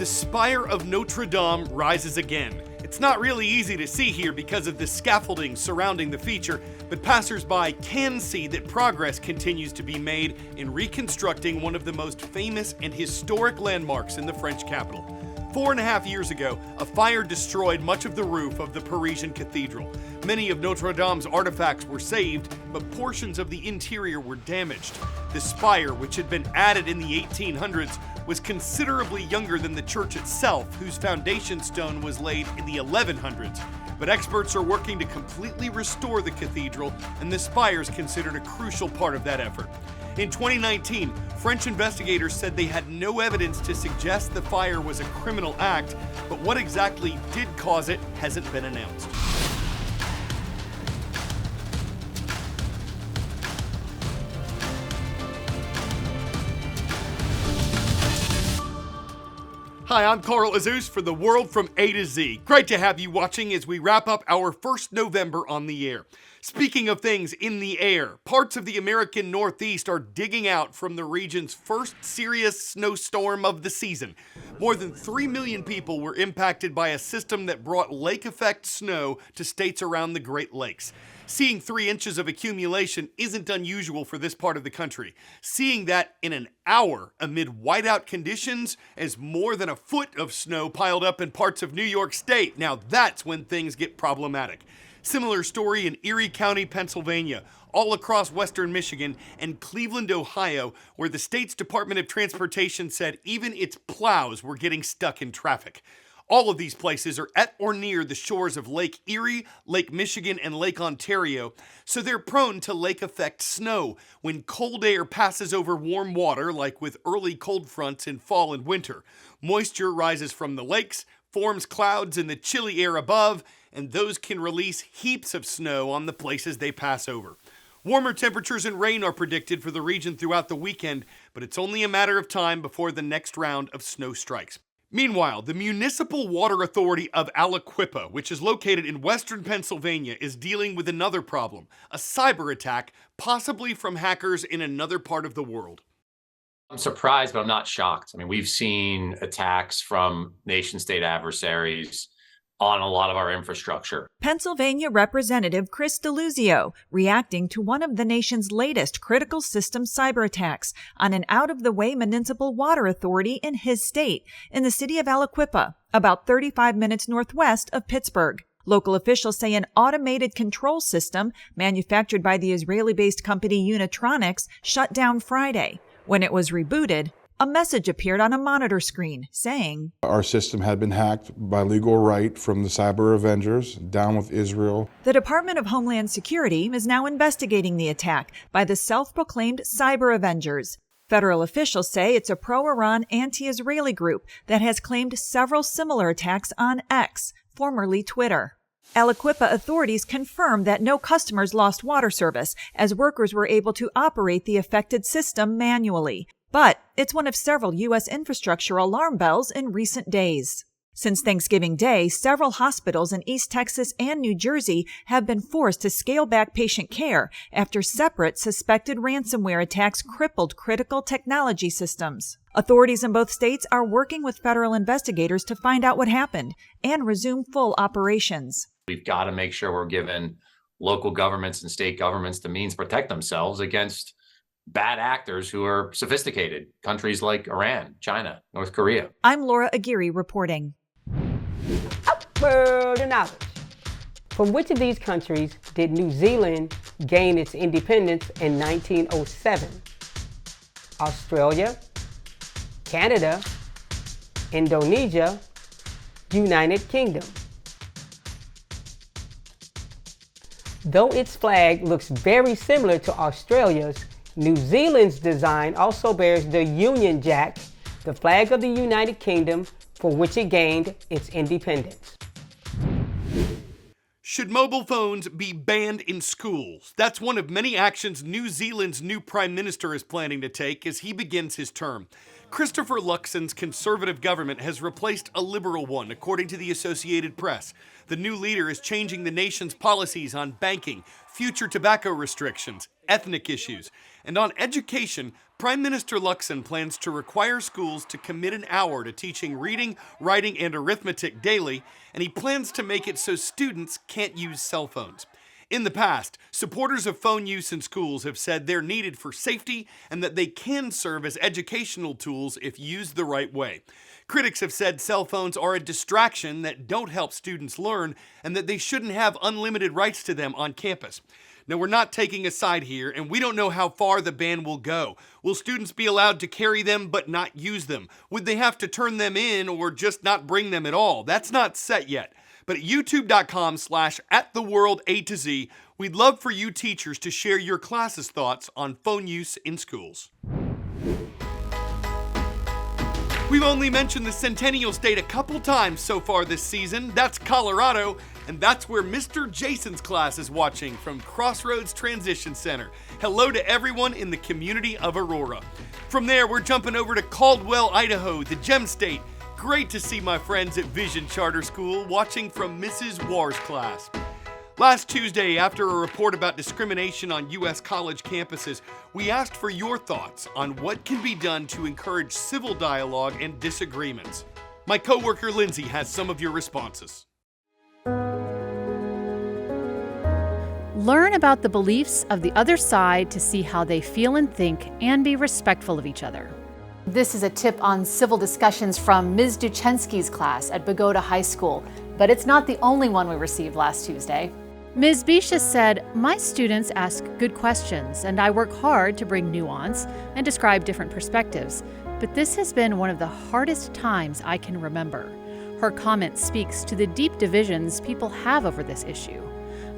Spire of Notre Dame rises again. It's not really easy to see here because of the scaffolding surrounding the feature, but passersby can see that progress continues to be made in reconstructing one of the most famous and historic landmarks in the French capital. 4.5 years ago, a fire destroyed much of the roof of the Parisian cathedral. Many of Notre Dame's artifacts were saved, but portions of the interior were damaged. The spire, which had been added in the 1800s, was considerably younger than the church itself, whose foundation stone was laid in the 1100s. But experts are working to completely restore the cathedral, and the spire is considered a crucial part of that effort. In 2019, French investigators said they had no evidence to suggest the fire was a criminal act, but what exactly did cause it hasn't been announced. Hi, I'm Carl Azus for The World from A to Z. Great to have you watching as we wrap up our first November on the air. Speaking of things in the air, parts of the American Northeast are digging out from the region's first serious snowstorm of the season. More than 3 million people were impacted by a system that brought lake-effect snow to states around the Great Lakes. Seeing 3 inches of accumulation isn't unusual for this part of the country. Seeing that in an hour amid whiteout conditions as more than a foot of snow piled up in parts of New York State, now that's when things get problematic. Similar story in Erie County, Pennsylvania, all across western Michigan, and Cleveland, Ohio, where the state's Department of Transportation said even its plows were getting stuck in traffic. All of these places are at or near the shores of Lake Erie, Lake Michigan, and Lake Ontario, so they're prone to lake-effect snow when cold air passes over warm water, like with early cold fronts in fall and winter. Moisture rises from the lakes, forms clouds in the chilly air above, and those can release heaps of snow on the places they pass over. Warmer temperatures and rain are predicted for the region throughout the weekend, but it's only a matter of time before the next round of snow strikes. Meanwhile, the Municipal Water Authority of Aliquippa, which is located in western Pennsylvania, is dealing with another problem, a cyber attack, possibly from hackers in another part of the world. I'm surprised, but I'm not shocked. I mean, we've seen attacks from nation-state adversaries on a lot of our infrastructure. Pennsylvania Representative Chris DeLuzio reacting to one of the nation's latest critical system cyber attacks on an out-of-the-way municipal water authority in his state, in the city of Aliquippa, about 35 minutes northwest of Pittsburgh. Local officials say an automated control system manufactured by the Israeli-based company Unitronics shut down Friday. When it was rebooted, a message appeared on a monitor screen saying, "Our system had been hacked by legal right from the cyber avengers, down with Israel." The Department of Homeland Security is now investigating the attack by the self-proclaimed cyber avengers. Federal officials say it's a pro-Iran anti-Israeli group that has claimed several similar attacks on X, formerly Twitter. Aliquippa authorities confirmed that no customers lost water service, as workers were able to operate the affected system manually. But it's one of several U.S. infrastructure alarm bells in recent days. Since Thanksgiving Day, several hospitals in East Texas and New Jersey have been forced to scale back patient care after separate suspected ransomware attacks crippled critical technology systems. Authorities in both states are working with federal investigators to find out what happened and resume full operations. We've got to make sure we're giving local governments and state governments the means to protect themselves against bad actors who are sophisticated, countries like Iran, China, North Korea. I'm Laura Aguirre reporting. World of knowledge. From which of these countries did New Zealand gain its independence in 1907? Australia, Canada, Indonesia, United Kingdom. Though its flag looks very similar to Australia's, New Zealand's design also bears the Union Jack, the flag of the United Kingdom, for which it gained its independence. Should mobile phones be banned in schools? That's one of many actions New Zealand's new Prime Minister is planning to take as he begins his term. Christopher Luxon's conservative government has replaced a liberal one, according to the Associated Press. The new leader is changing the nation's policies on banking, future tobacco restrictions, ethnic issues, And on education, Prime Minister Luxon plans to require schools to commit an hour to teaching reading, writing, and arithmetic daily, and he plans to make it so students can't use cell phones. In the past, supporters of phone use in schools have said they're needed for safety and that they can serve as educational tools if used the right way. Critics have said cell phones are a distraction that don't help students learn and that they shouldn't have unlimited rights to them on campus. Now, we're not taking a side here, and we don't know how far the ban will go. Will students be allowed to carry them but not use them? Would they have to turn them in or just not bring them at all? That's not set yet. But at youtube.com/@theworlda2z, we'd love for you teachers to share your class's thoughts on phone use in schools. We've only mentioned the Centennial State a couple times so far this season. That's Colorado, and that's where Mr. Jason's class is watching from Crossroads Transition Center. Hello to everyone in the community of Aurora. From there, we're jumping over to Caldwell, Idaho, the Gem State. Great to see my friends at Vision Charter School watching from Mrs. War's class. Last Tuesday, after a report about discrimination on U.S. college campuses, we asked for your thoughts on what can be done to encourage civil dialogue and disagreements. My coworker Lindsay has some of your responses. Learn about the beliefs of the other side to see how they feel and think, and be respectful of each other. This is a tip on civil discussions from Ms. Duchensky's class at Bogota High School, but it's not the only one we received last Tuesday. Ms. Bisha said, "My students ask good questions, and I work hard to bring nuance and describe different perspectives, but this has been one of the hardest times I can remember." Her comment speaks to the deep divisions people have over this issue.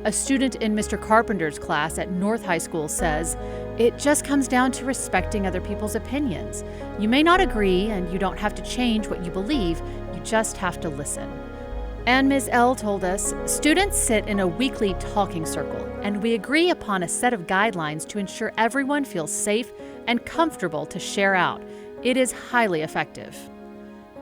A student in Mr. Carpenter's class at North High School says, "It just comes down to respecting other people's opinions. You may not agree, and you don't have to change what you believe, you just have to listen." And Ms. L told us, "Students sit in a weekly talking circle, and we agree upon a set of guidelines to ensure everyone feels safe and comfortable to share out. It is highly effective."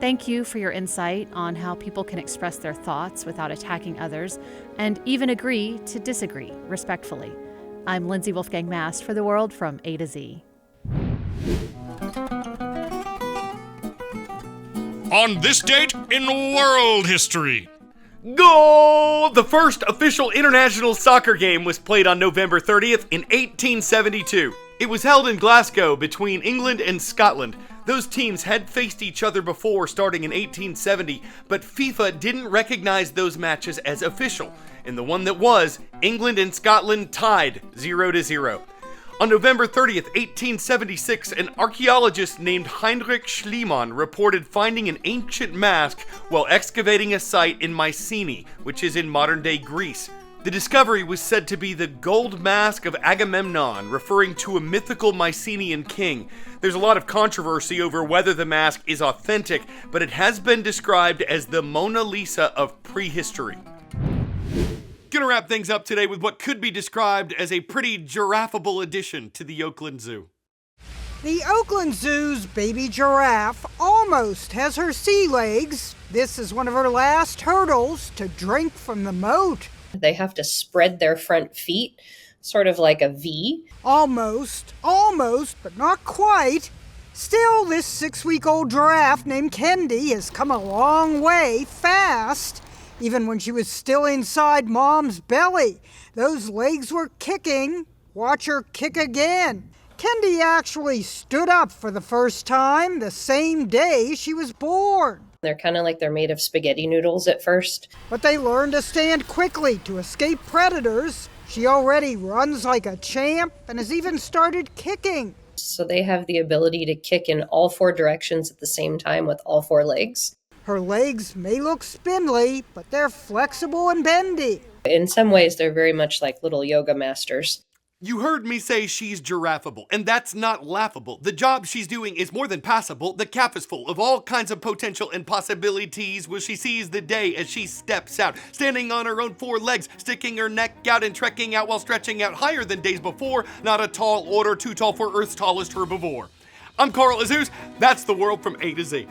Thank you for your insight on how people can express their thoughts without attacking others, and even agree to disagree respectfully. I'm Lindsay Wolfgang Mast for The World from A to Z. On this date in world history. Goal! The first official international soccer game was played on November 30th in 1872. It was held in Glasgow between England and Scotland. Those teams had faced each other before starting in 1870, but FIFA didn't recognize those matches as official. In the one that was, England and Scotland tied 0-0. On November 30th, 1876, an archaeologist named Heinrich Schliemann reported finding an ancient mask while excavating a site in Mycenae, which is in modern-day Greece. The discovery was said to be the gold mask of Agamemnon, referring to a mythical Mycenaean king. There's a lot of controversy over whether the mask is authentic, but it has been described as the Mona Lisa of prehistory. Gonna wrap things up today with what could be described as a pretty giraffeable addition to the Oakland Zoo. The Oakland Zoo's baby giraffe almost has her sea legs. This is one of her last hurdles to drink from the moat. They have to spread their front feet, sort of like a V. Almost, but not quite. Still, this 6-week-old giraffe named Kendi has come a long way fast. Even when she was still inside Mom's belly, those legs were kicking. Watch her kick again. Kendi actually stood up for the first time the same day she was born. They're kind of like they're made of spaghetti noodles at first. But they learned to stand quickly to escape predators. She already runs like a champ and has even started kicking. So they have the ability to kick in all 4 directions at the same time with all 4 legs. Her legs may look spindly, but they're flexible and bendy. In some ways, they're very much like little yoga masters. You heard me say she's giraffeable, and that's not laughable. The job she's doing is more than passable. The cap is full of all kinds of potential and possibilities where she sees the day as she steps out, standing on her own 4 legs, sticking her neck out and trekking out while stretching out higher than days before. Not a tall order too tall for Earth's tallest herbivore. I'm Carl Azouz. That's The World from A to Z.